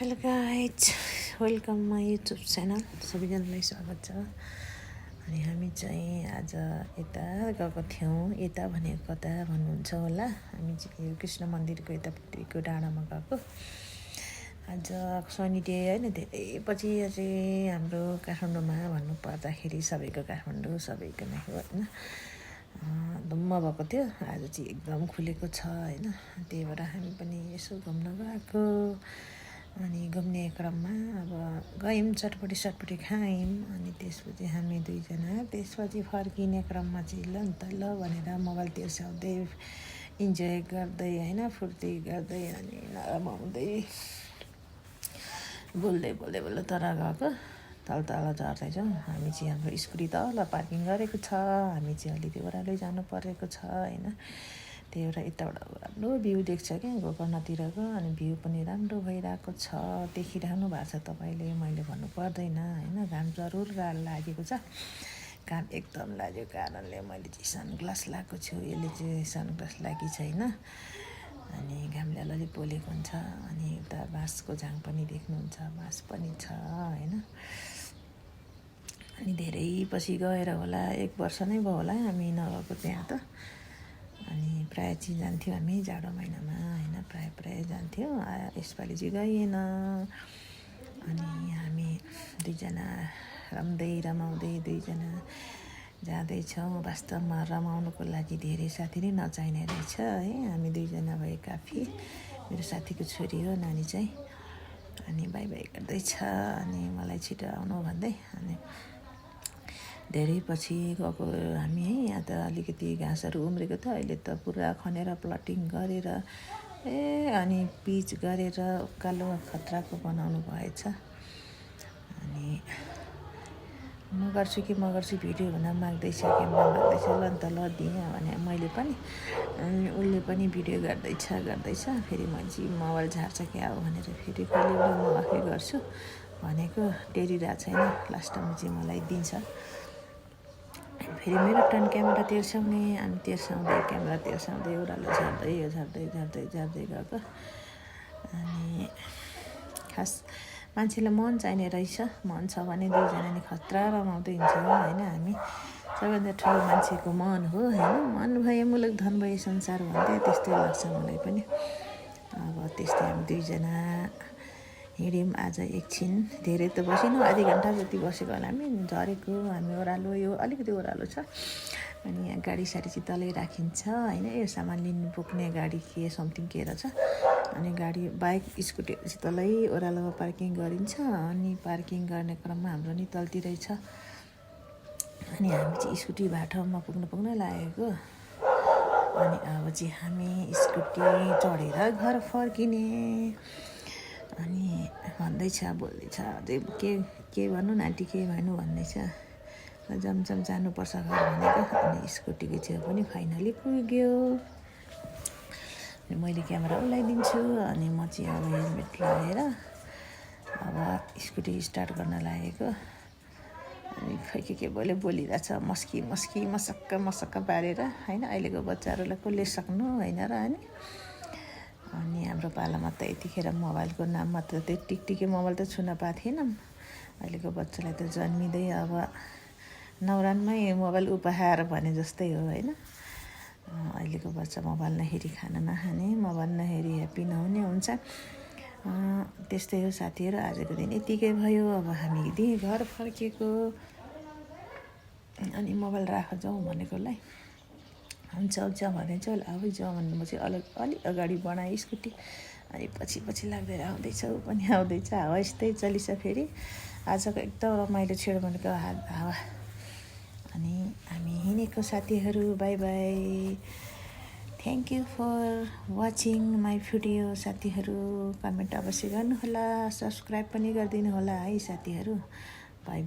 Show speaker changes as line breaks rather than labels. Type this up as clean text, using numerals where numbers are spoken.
Hello guys, welcome my YouTube channel. सबैजनालाई स्वागत छ। अनि हामी चाहिँ आज यता गएको थियौँ। यता भनेको कता भन्नुहुन्छ होला, हामी चाहिँ यो कृष्ण मन्दिरको यतापट्टिको डाँडामा गएको। आज शनि डे होइन, धेरै पछि चाहिँ हाम्रो काठमाडौँमा भन्नुपर्दाखेरि सबैको काठमाडौँ सबैको नै हो होइन, धुम्म भएको थियो। आज चाहिँ एकदम खुलेको छ होइन, त्यही भएर हामी पनि यसो घुम्न गएको। अनि घुम्ने क्रममा अब गयौँ, चटपटी खायौँ। अनि त्यसपछि हामी दुईजना त्यसपछि फर्किने क्रममा चाहिँ ल भनेर मोबाइल तेर्स्याउँदै इन्जोय गर्दै होइन, फुर्ती गर्दै अनि रमाउँदै बोल्दै तर गएको। तल झर्दैछौँ हामी चाहिँ। हाम्रो स्कुटी तल पार्किङ गरेको छ। हामी चाहिँ अलिकति ओह्रालै जानु परेको छ होइन, त्यही भएर यताबाट राम्रो भ्यू देख्छ क्या गोकर्णतिरको। अनि भ्यू पनि राम्रो भइरहेको छ, देखिरहनु भएको छ तपाईँले, मैले भन्नु पर्दैन होइन। घाम जरुर लागेको छ, घाम एकदम लागेको कारणले मैले चाहिँ सनग्लास लगाएको छु। यसले चाहिँ सनग्लास लागि छैन, अनि घामले अलिअलि पोलेको हुन्छ। अनि उता बाँसको झाङ पनि देख्नुहुन्छ, बाँस पनि छ होइन। अनि धेरै पछि गएर होला, 1 वर्ष नै भयो होला हामी नगएको त्यहाँ त। अनि प्रायः चाहिँ जान्थ्यौँ हामी जाडो महिनामा होइन, प्रायः जान्थ्यौँ। यसपालि चाहिँ गइएन। अनि हामी दुईजना रमाउँदै दुईजना जाँदैछौँ। वास्तवमा रमाउनुको लागि धेरै साथी नै नचाहिने रहेछ है, हामी दुईजना भए काफी। मेरो साथीको छोरी हो नानी चाहिँ। अनि बाई गर्दैछ, अनि मलाई छिटो आउनु भन्दै। अनि धेरै पछि गएको हामी है। यहाँ त अलिकति घाँसहरू उम्रेको थियो, अहिले त पुरा खनेर प्लटिङ गरेर अनि पिच गरेर उकालो खतराको बनाउनु भएछ। अनि म गर्छु भिडियो हुन माग्दैछ, क्यामेरा माग्दैछ। ल दिएँ भने मैले पनि, अनि उसले पनि भिडियो गर्दैछ। फेरि मैले चाहिँ मोबाइल झार्छ क्या हो भनेर फेरि कहिले म आफै गर्छु भनेको, टेरिरहेको छैन। लास्ट टाइम चाहिँ मलाई दिन्छ। फेरि मेरो टर्न क्यामेरा तेर्स्याउने, अनि क्यामेरा तेर्स्याउँदै ओह्रालो झर्दै गएको। अनि खास मान्छेलाई मन चाहिने रहेछ। मन छ भने दुईजना नि खतरा रमाउँदै हिँड्छौँ होइन। हामी सबैभन्दा ठुलो मान्छेको मन हो होइन। मन भए मुलुक, धन भए संसार भन्थे, त्यस्तै लाग्छ मलाई पनि। अब त्यस्तै हामी दुईजना हिँड्यौँ आज एकछिन, धेरै त बसेनौँ, आधी घन्टा जति बसेको होला हामी। झरेको हामी ओह्रालो, यो अलिकति ओह्रालो छ। अनि यहाँ गाडी-साडी चाहिँ तलै राखिन्छ होइन, यो सामान लिनु बोक्ने गाडी के समथिङ के रहेछ। अनि गाडी बाइक स्कुटी चाहिँ तलै ओह्रालोमा पार्किङ गरिन्छ। अनि पार्किङ गर्ने क्रममा हाम्रो नि तलतिरै छ। अनि हामी चाहिँ स्कुटी भए ठाउँमा पुग्न लागेको। अनि अब चाहिँ हामी स्कुटी चढेर घर फर्किने। अनि बोल्दैछ अझै के भन्नु न आन्टी, के भन्नु भन्दैछ। जमजम जानुपर्छ घर भनेको। अनि स्कुटीको छेउ पनि फाइनली पुग्यो। मैले क्यामेरा उलाइदिन्छु। अनि म चाहिँ अब हेलमेट लगाएर अब स्कुटी स्टार्ट गर्न लागेको। अनि खै के बोलिरहेछ, मसक्क पारेर होइन। अहिलेको बच्चाहरूलाई कसले सक्नु होइन र। अनि हाम्रो पालामा त यतिखेर मोबाइलको नाम मात्र, त्यो टिकटिके मोबाइल त छुन पाएको थिएनौँ। अहिलेको बच्चालाई त जन्मिँदै अब नौरानमै मोबाइल उपहार भने जस्तै हो होइन। अहिलेको बच्चा मोबाइल नहेरी खाना नखाने, मोबाइल नहेरी ह्याप्पी नहुने हुन्छ। त्यस्तै हो साथीहरू, आजको दिन यतिकै भयो। अब हामी घर फर्किएको। अनि मोबाइल राख जाउँ भनेकोलाई हुन्छ भने चाहिँ आफै जाउँ भन्नु, म चाहिँ अलिक अगाडि बढाएँ स्कुटी। अनि पछि लाग्दै आउँदैछ, ऊ पनि आउँदैछ। हावा यस्तै चलिछ फेरि आजको एकदम रमाइलो छेड भनेको हावा। अनि हामी हिँडेको साथीहरू, bye. Thank you for watching my video साथीहरू। कमेन्ट अवश्य गर्नुहोला, सब्सक्राइब पनि गरिदिनु होला है साथीहरू। बाई।